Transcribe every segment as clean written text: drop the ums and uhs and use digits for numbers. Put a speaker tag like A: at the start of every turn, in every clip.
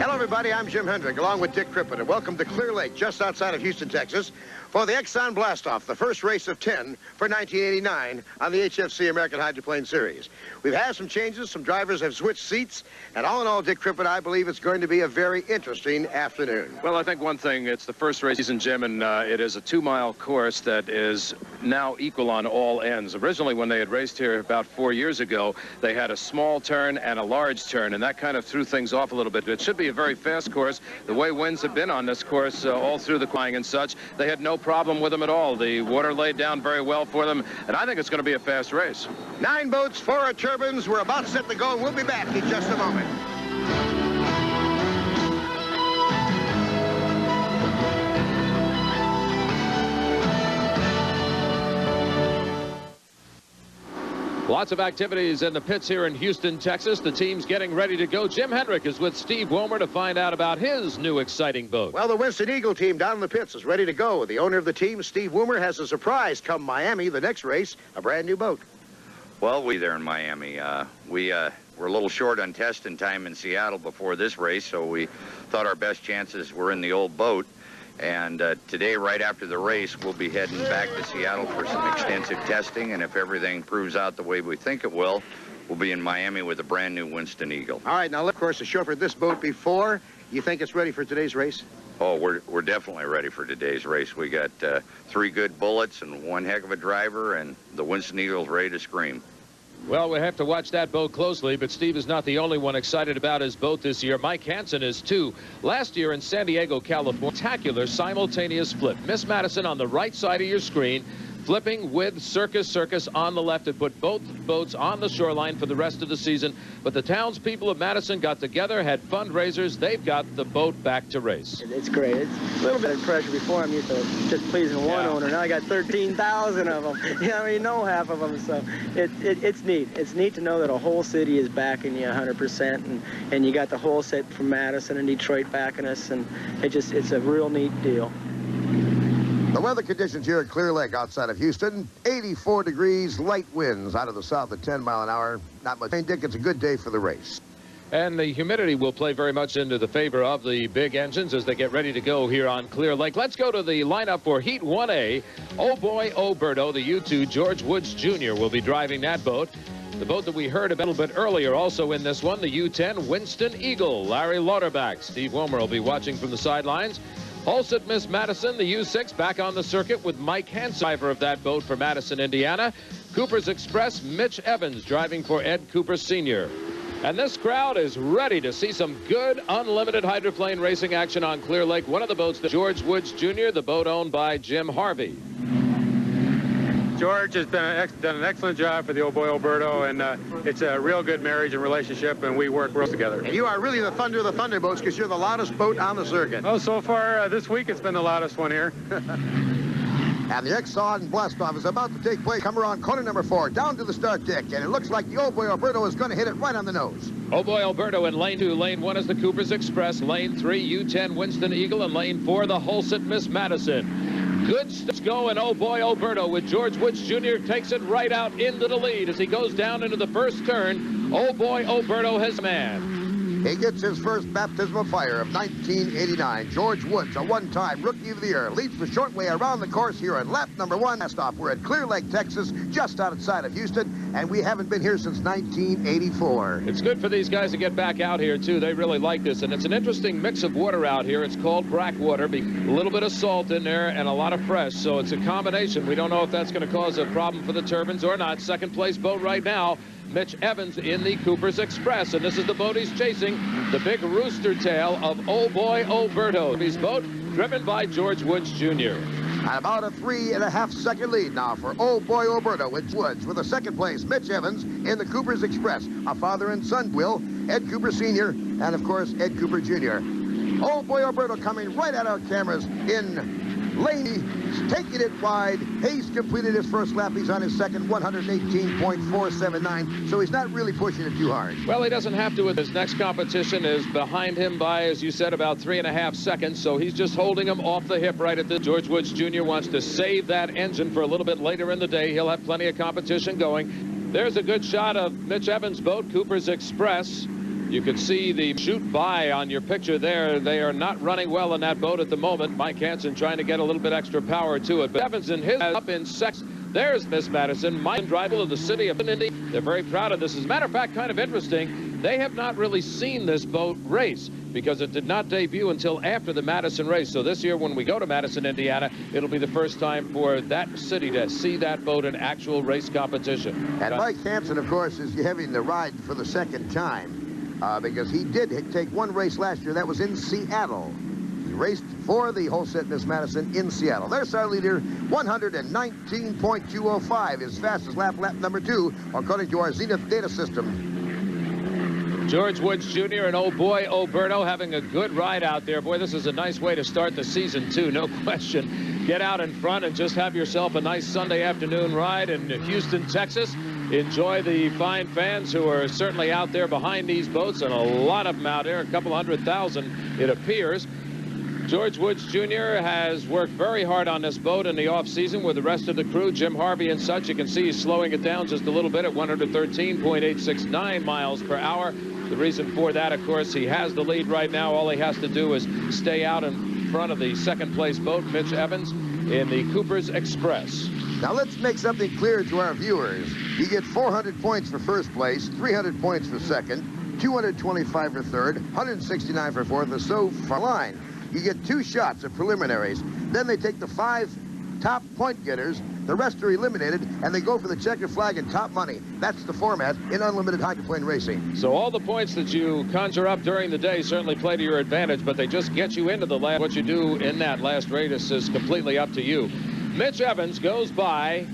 A: Hello, everybody. I'm Jim Hendrick, along with Dick Crippen, and welcome to Clear Lake, just outside of Houston, Texas, for the Exxon Blastoff, the first race of 10 for 1989 on the HFC American Hydroplane Series. We've had some changes. Some drivers have switched seats, and all in all, Dick Crippen, I believe it's going to be a very interesting afternoon.
B: Well, I think one thing, it's the first race season, Jim, and it is a 2-mile course that is now equal on all ends. Originally, when they had raced here about 4 years ago, they had a small turn and a large turn, and that kind of threw things off a little bit. It should be a very fast course. The way winds have been on this course all through the qualifying and such, they had no problem with them at all. The water laid down very well for them, and I think it's going to be a fast race.
A: 9 boats, 4 turbines. We're about set to go, and we'll be back in just a moment.
C: Lots of activities in the pits here in Houston, Texas. The team's getting ready to go. Jim Hendrick is with Steve Womer to find out about his new exciting boat.
A: Well, the Winston Eagle team down in the pits is ready to go. The owner of the team, Steve Womer, has a surprise come Miami, the next race, a brand new boat.
D: Well, we there in Miami. We're a little short on testing time in Seattle before this race, so we thought our best chances were in the old boat. And today, right after the race, we'll be heading back to Seattle for some extensive testing. And if everything proves out the way we think it will, we'll be in Miami with a brand new Winston Eagle.
A: All right, now, of course, the chauffeur this boat before. You think it's ready for today's race?
D: Oh, we're definitely ready for today's race. We got 3 good bullets and 1 heck of a driver, and the Winston Eagle's ready to scream.
C: Well, we have to watch that boat closely, but Steve is not the only one excited about his boat this year. Mike Hansen is too. Last year in San Diego, California, spectacular simultaneous flip. Miss Madison on the right side of your screen, flipping with Circus on the left. It put both boats on the shoreline for the rest of the season. But the townspeople of Madison got together, had fundraisers. They've got the boat back to race.
E: It's great. It's a little bit of pressure before. I'm used to just pleasing one owner. Now I got 13,000 of them. You know, I mean, know half of them. So it's neat. It's neat to know that a whole city is backing you 100%, and you got the whole set from Madison and Detroit backing us, and it's a real neat deal.
A: The weather conditions here at Clear Lake outside of Houston, 84 degrees, light winds out of the south at 10 miles an hour. Not much rain, Dick. It's a good day for the race.
C: And the humidity will play very much into the favor of the big engines as they get ready to go here on Clear Lake. Let's go to the lineup for Heat 1A. Oh boy, Oberto, the U2 George Woods Jr. will be driving that boat. The boat that we heard about a little bit earlier also in this one, the U10 Winston Eagle, Larry Lauterbach. Steve Womer will be watching from the sidelines. Hulsett Miss Madison, the U6, back on the circuit with Mike Hansen, driver of that boat for Madison, Indiana. Cooper's Express, Mitch Evans, driving for Ed Cooper Sr. And this crowd is ready to see some good unlimited hydroplane racing action on Clear Lake. One of the boats, the George Woods Jr., the boat owned by Jim Harvey.
F: George has done an excellent job for the Old Boy Oberto, and it's a real good marriage and relationship, and we work well together.
A: And you are really the thunder of the Thunderboats because you're the loudest boat on the circuit.
F: Oh, so far this week it's been the loudest one here.
A: And the Exxon Blastoff is about to take place. Come around corner number 4, down to the start deck, and it looks like the Old Boy Oberto is going to hit it right on the nose.
C: Oh boy, Oberto in lane 2. Lane 1 is the Cooper's Express. Lane 3, U10 Winston Eagle. And lane 4, the Hulsett Miss Madison. Good stuff going. Oh boy, Oberto with George Woods Jr. takes it right out into the lead as he goes down into the first turn. Oh boy, Oberto has a man.
A: He gets his first baptism of fire of 1989. George Woods, a one-time Rookie of the Year, leads the short way around the course here in lap number 1. Stop. We're at Clear Lake, Texas, just outside of Houston, and we haven't been here since 1984.
C: It's good for these guys to get back out here, too. They really like this, and it's an interesting mix of water out here. It's called Brack water, a little bit of salt in there and a lot of fresh, so it's a combination. We don't know if that's going to cause a problem for the turbines or not. Second place boat right now, Mitch Evans in the Cooper's Express, and this is the boat he's chasing, the big rooster tail of Oh Boy Oberto. His boat driven by George Woods Jr.
A: And about a 3.5-second lead now for Oh Boy Oberto with Woods, with the second place Mitch Evans in the Cooper's Express, a father and son will, Ed Cooper Sr. and of course Ed Cooper Jr. Oh Boy Oberto coming right at our cameras in lane, taking it wide. Hayes completed his first lap. He's on his second, 118.479, so he's not really pushing it too hard.
C: Well, he doesn't have to. His next competition is behind him by, as you said, about 3.5 seconds, so he's just holding him off the hip right at the George Woods Jr. wants to save that engine for a little bit later in the day. He'll have plenty of competition going. There's a good shot of Mitch Evans' boat, Cooper's Express. You can see the shoot by on your picture there. They are not running well in that boat at the moment. Mike Hansen trying to get a little bit extra power to it. But Evans and his up in second. There's Miss Madison, Mike rival of the city of Indy. They're very proud of this. As a matter of fact, kind of interesting, they have not really seen this boat race because it did not debut until after the Madison race. So this year when we go to Madison, Indiana, it'll be the first time for that city to see that boat in actual race competition.
A: And Mike Hansen, of course, is having the ride for the second time because he did take one race last year. That was in Seattle. He raced for the Holset Miss Madison in Seattle. There's our leader, 119.205, his fastest lap number 2, according to our Zenith data system.
C: George Woods Jr. and oh boy, Oberto having a good ride out there. Boy, this is a nice way to start the season, too, no question. Get out in front and just have yourself a nice Sunday afternoon ride in Houston, Texas. Enjoy the fine fans who are certainly out there behind these boats, and a lot of them out there, a couple 100,000, it appears. George Woods Jr. has worked very hard on this boat in the off-season with the rest of the crew, Jim Harvey and such. You can see he's slowing it down just a little bit at 113.869 miles per hour. The reason for that, of course, he has the lead right now. All he has to do is stay out in front of the second-place boat, Mitch Evans, in the Cooper's Express.
A: Now let's make something clear to our viewers. You get 400 points for first place, 300 points for second, 225 for third, 169 for fourth, and so for line. You get 2 shots of preliminaries. Then they take the 5 top point getters. The rest are eliminated, and they go for the checkered flag and top money. That's the format in unlimited hydroplane racing.
C: So all the points that you conjure up during the day certainly play to your advantage, but they just get you into the last. What you do in that last race is completely up to you. Mitch Evans goes by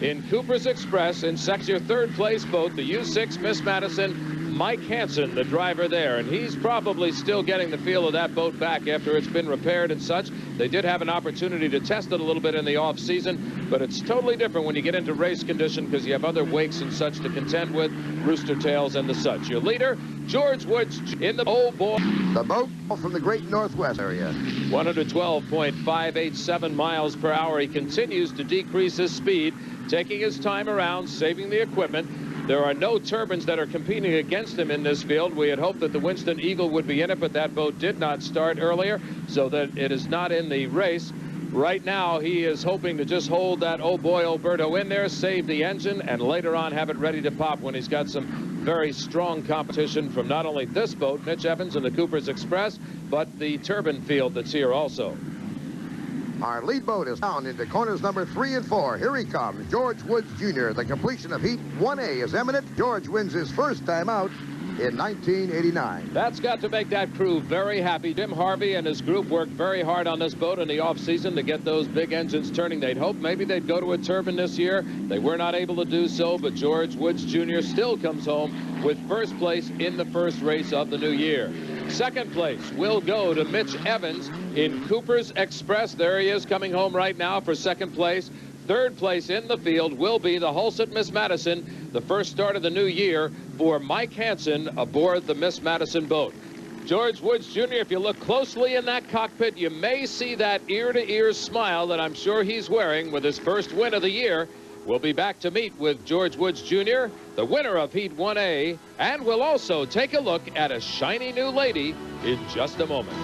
C: in Cooper's Express in your third-place boat, the U6 Miss Madison. Mike Hansen, the driver there, and he's probably still getting the feel of that boat back after it's been repaired and such. They did have an opportunity to test it a little bit in the off-season, but it's totally different when you get into race condition because you have other wakes and such to contend with, rooster tails and the such. Your leader, George Woods in the oh boy.
A: The boat from the great Northwest area.
C: 112.587 miles per hour. He continues to decrease his speed, taking his time around, saving the equipment. There are no turbines that are competing against him in this field. We had hoped that the Winston Eagle would be in it, but that boat did not start earlier, so that it is not in the race. Right now, he is hoping to just hold that oh boy Oberto in there, save the engine, and later on have it ready to pop when he's got some very strong competition from not only this boat, Mitch Evans and the Cooper's Express, but the turbine field that's here also.
A: Our lead boat is down into corners number 3 and 4. Here he comes, George Woods Jr. The completion of Heat 1A is imminent. George wins his first time out in 1989.
C: That's got to make that crew very happy. Jim Harvey and his group worked very hard on this boat in the off-season to get those big engines turning. They'd hoped maybe they'd go to a turbine this year. They were not able to do so, but George Woods Jr. still comes home with first place in the first race of the new year. Second place will go to Mitch Evans in Cooper's Express. There he is coming home right now for second place. Third place in the field will be the Holset Miss Madison, the first start of the new year for Mike Hansen aboard the Miss Madison boat. George Woods Jr., if you look closely in that cockpit, you may see that ear-to-ear smile that I'm sure he's wearing with his first win of the year. We'll be back to meet with George Woods Jr., the winner of Heat 1A, and we'll also take a look at a shiny new lady in just a moment.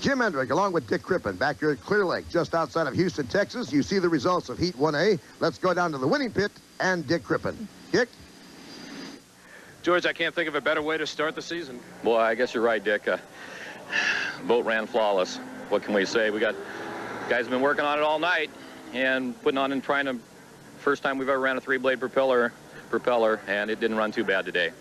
A: Jim Hendrick along with Dick Crippen back here at Clear Lake, just outside of Houston, Texas. You see the results of Heat 1A. Let's go down to the winning pit and Dick Crippen. Dick?
B: George, I can't think of a better way to start the season.
G: Boy, I guess you're right, Dick. Boat ran flawless. What can we say? We got guys have been working on it all night and putting on and trying to. First time we've ever ran a 3-blade propeller, and it didn't run too bad today.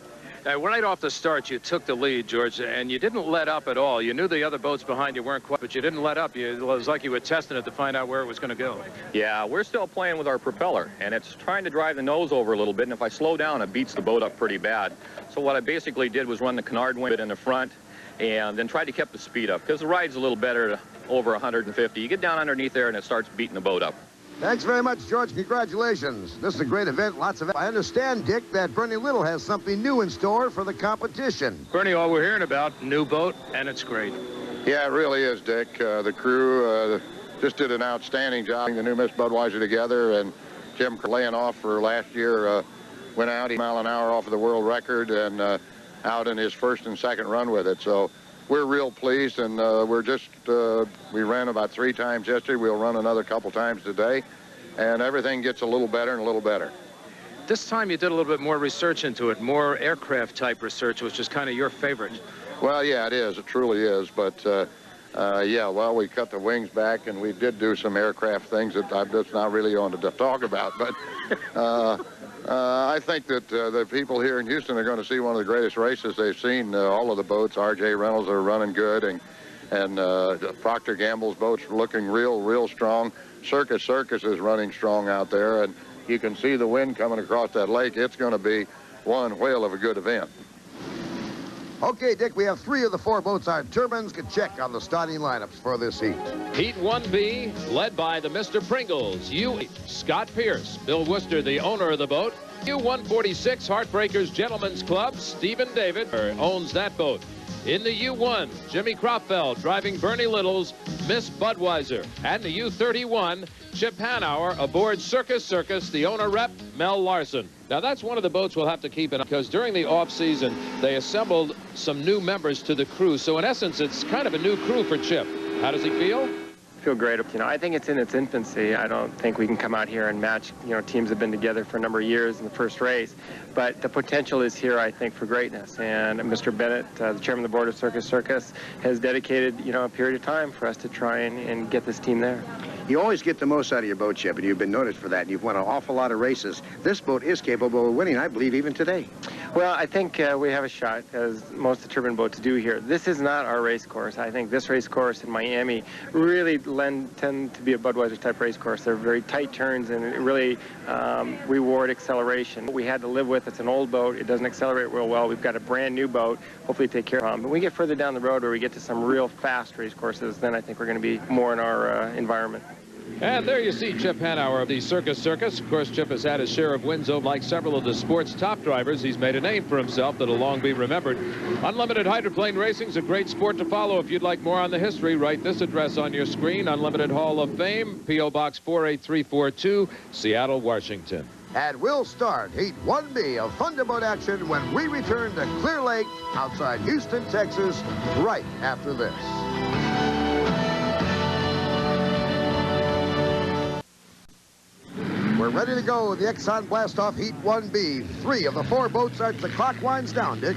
B: Right off the start, you took the lead, George, and you didn't let up at all. You knew the other boats behind you weren't quite, but you didn't let up. It was like you were testing it to find out where it was going to go.
G: Yeah, we're still playing with our propeller, and it's trying to drive the nose over a little bit, and if I slow down, it beats the boat up pretty bad. So what I basically did was run the canard wing in the front and then tried to keep the speed up, because the ride's a little better over 150. You get down underneath there, and it starts beating the boat up.
A: Thanks very much, George. Congratulations. This is a great event. Lots of. I understand, Dick, that Bernie Little has something new in store for the competition.
B: Bernie, all we're hearing about, new boat, and it's great.
H: Yeah, it really is, Dick. The crew, just did an outstanding job getting the new Miss Budweiser together, and Jim laying off for last year, went out 80 mile an hour off of the world record and out in his first and second run with it. So we're real pleased, and we ran about 3 times yesterday. We'll run another couple times today, and everything gets a little better and a little better.
B: This time you did a little bit more research into it, more aircraft type research, which is kind of your favorite.
H: Well, yeah, it is. It truly is. But, yeah, well, we cut the wings back, and we did do some aircraft things that I'm just not really on to talk about. But I think that the people here in Houston are going to see one of the greatest races they've seen. All of the boats, R.J. Reynolds are running good, and Procter & Gamble's boats are looking real strong. Circus is running strong out there, and you can see the wind coming across that lake. It's going to be one whale of a good event.
A: Okay, Dick, we have 3 of the 4 boats on turbines. Can check on the starting lineups for this heat.
C: Heat 1B, led by the Mr. Pringles, U8, Scott Pierce. Bill Worcester, the owner of the boat. U146, Heartbreakers Gentlemen's Club, Stephen David owns that boat. In the U1, Jimmy Kropfeld driving Bernie Little's Miss Budweiser. And the U31, Chip Hanauer aboard Circus, the owner rep, Mel Larson. Now, that's one of the boats we'll have to keep in, because during the off-season, they assembled some new members to the crew. So, in essence, it's kind of a new crew for Chip. How does he feel?
E: Feel great. You know, I think it's in its infancy. I don't think we can come out here and match, you know, teams that have been together for a number of years in the first race. But the potential is here, I think, for greatness. And Mr. Bennett, the chairman of the board of Circus, has dedicated, you know, a period of time for us to try and get this team there.
I: You always get the most out of your boat, Chip, and you've been noticed for that. You've won an awful lot of races. This boat is capable of winning, I believe, even today.
E: Well, I think we have a shot, as most of the turbine boats do here. This is not our race course. I think this race course in Miami really tend to be a Budweiser-type race course. They're very tight turns and really reward acceleration. What we had to live with, it's an old boat. It doesn't accelerate real well. We've got a brand new boat, hopefully take care of them. But when we get further down the road where we get to some real fast race courses, then I think we're going to be more in our environment.
C: And there you see Chip Hanauer of the Circus. Of course, Chip has had his share of wins over like several of the sport's top drivers. He's made a name for himself that'll long be remembered. Unlimited Hydroplane Racing is a great sport to follow. If you'd like more on the history, write this address on your screen: Unlimited Hall of Fame, P.O. Box 48342, Seattle, Washington.
A: And we'll start Heat 1B of Thunderboat action when we return to Clear Lake outside Houston, Texas, right after this. We're ready to go with the Exxon Blastoff Heat 1B. 3 of the 4 boats as the clock winds down, Dick.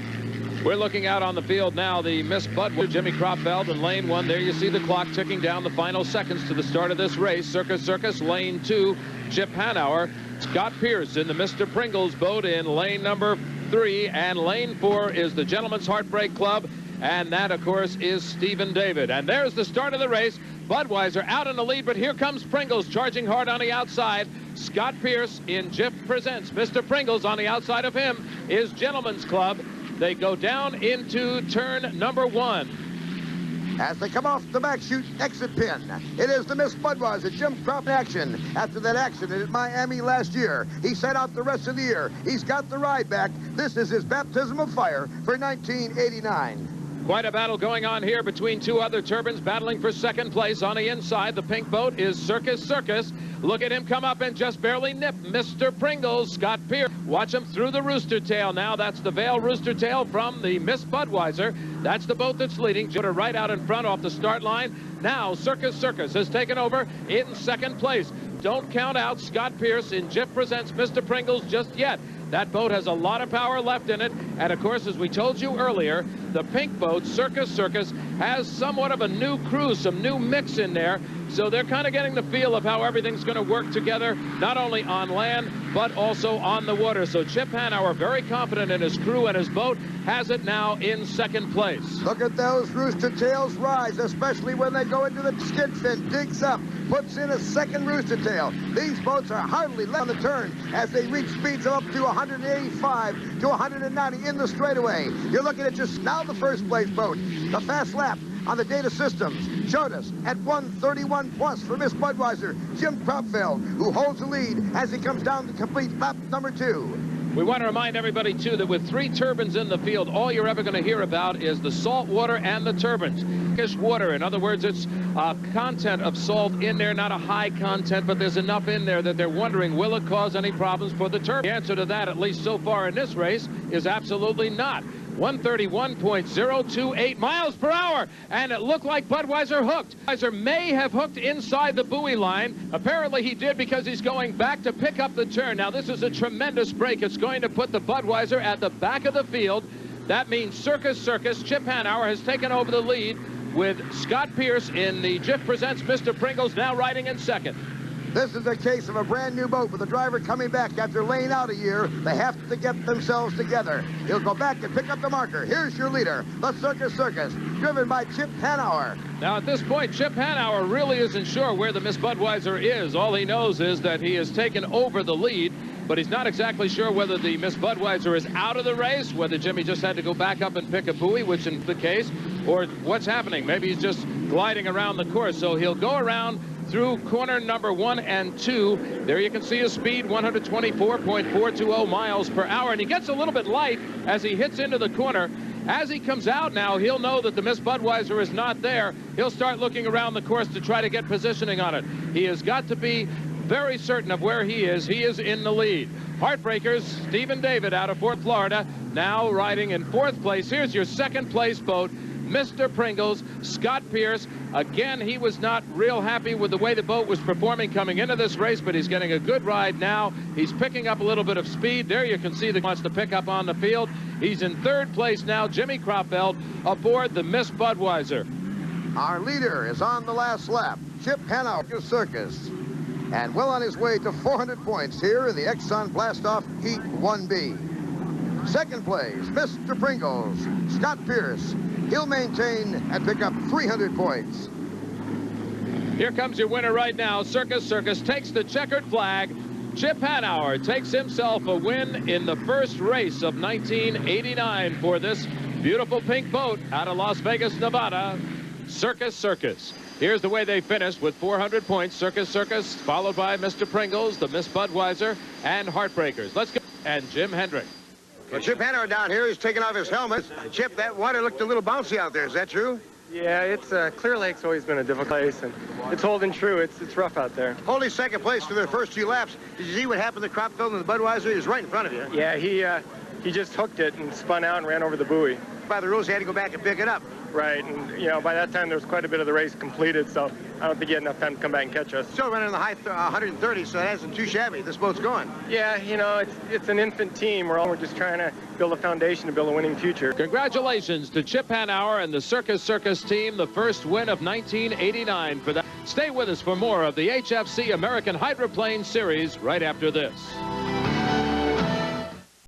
C: We're looking out on the field now. The Miss Budweiser, Jimmy Kropfeld in lane 1. There you see the clock ticking down the final seconds to the start of this race. Circus, lane 2. Chip Hanauer. Scott Pierce in the Mr. Pringles boat in lane number 3. And lane 4 is the Gentlemen's Heartbreak Club. And that, of course, is Stephen David. And there's the start of the race. Budweiser out in the lead, but here comes Pringles charging hard on the outside. Scott Pierce in Jip Presents Mr. Pringles. On the outside of him is Gentlemen's Club. They go down into turn number 1.
A: As they come off the back chute exit pin, it is the Miss Budweiser, Jim Kropf action. After that accident at Miami last year, he set out the rest of the year. He's got the ride back. This is his baptism of fire for 1989.
C: Quite a battle going on here between 2 other turbines battling for second place. On the inside, the pink boat is Circus. Look at him come up and just barely nip Mr. Pringles, Scott Pierce. Watch him through the rooster tail now. That's the Vail rooster tail from the Miss Budweiser. That's the boat that's leading. Right out in front off the start line. Now Circus has taken over in second place. Don't count out Scott Pierce in Jip Presents Mr. Pringles just yet. That boat has a lot of power left in it. And, of course, as we told you earlier, the pink boat, Circus, has somewhat of a new crew, some new mix in there. So they're kind of getting the feel of how everything's going to work together, not only on land, but also on the water. So Chip Hanauer, very confident in his crew and his boat, has it now in second place.
A: Look at those rooster tails rise, especially when they go into the skid fin, digs up, puts in a second rooster tail. These boats are hardly left on the turn as they reach speeds of up to 185 to 190 in the straightaway. You're looking at just now the first place boat. The fast lap on the data systems showed us at 131 plus for Miss Budweiser, Jim Kropfeld, who holds the lead as he comes down to complete lap number 2.
C: We want to remind everybody, too, that with 3 turbines in the field, all you're ever going to hear about is the salt water and the turbines. Fish water, in other words, it's content of salt in there, not a high content, but there's enough in there that they're wondering, will it cause any problems for the turbine? The answer to that, at least so far in this race, is absolutely not. 131.028 miles per hour, and it looked like Budweiser hooked. Budweiser may have hooked inside the buoy line. Apparently he did, because he's going back to pick up the turn. Now this is a tremendous break. It's going to put the Budweiser at the back of the field. That means Circus Circus, Chip Hanauer, has taken over the lead with Scott Pierce in the Jif Presents Mr. Pringles, now riding in second.
A: This is a case of a brand new boat with the driver coming back after laying out a year. They have to get themselves together. He'll go back and pick up the marker. Here's your leader, the Circus Circus, driven by Chip Hanauer.
C: Now at this point, Chip Hanauer really isn't sure where the Miss Budweiser is. All he knows is that he has taken over the lead, but he's not exactly sure whether the Miss Budweiser is out of the race, whether Jimmy just had to go back up and pick a buoy, which is the case, or what's happening. Maybe he's just gliding around the course. So he'll go around through corner number 1 and 2. There you can see his speed, 124.420 miles per hour. And he gets a little bit light as he hits into the corner. As he comes out now, he'll know that the Miss Budweiser is not there. He'll start looking around the course to try to get positioning on it. He has got to be very certain of where he is. He is in the lead. Heartbreakers, Stephen David out of Fort Florida, now riding in 4th place. Here's your 2nd place boat, Mr. Pringles, Scott Pierce. Again, he was not real happy with the way the boat was performing coming into this race, but he's getting a good ride now. He's picking up a little bit of speed. There you can see that he wants to pick up on the field. He's in 3rd place now, Jimmy Cropfeld, aboard the Miss Budweiser.
A: Our leader is on the last lap, Chip Hanauer Circus, and well on his way to 400 points here in the Exxon Blastoff Heat 1B. 2nd place, Mr. Pringles, Scott Pierce. He'll maintain and pick up 300 points.
C: Here comes your winner right now. Circus Circus takes the checkered flag. Chip Hanauer takes himself a win in the first race of 1989 for this beautiful pink boat out of Las Vegas, Nevada, Circus Circus. Here's the way they finished with 400 points. Circus Circus, followed by Mr. Pringles, the Miss Budweiser, and Heartbreakers. Let's go. And Jim Hendrick.
A: Well, Chip Hanauer down here, he's taking off his helmet. Chip, that water looked a little bouncy out there. Is that true?
E: Yeah, it's Clear Lake's always been a difficult place, and it's holding true. It's rough out there.
A: Holding 2nd place for the first 2 laps. Did you see what happened to Cropfeld and the Budweiser? He was right in front of you.
E: Yeah, he just hooked it and spun out and ran over the buoy.
A: By the rules, he had to go back and pick it up.
E: Right, and you know, by that time there was quite a bit of the race completed, so I don't think he had enough time to come back and catch us.
A: Still running in the high 130, so that isn't too shabby. This boat's going.
E: Yeah, you know, it's an infant team. We're just trying to build a foundation to build a winning future.
C: Congratulations to Chip Hanauer and the Circus Circus team, the first win of 1989 for that. Stay with us for more of the HFC American Hydroplane Series right after this.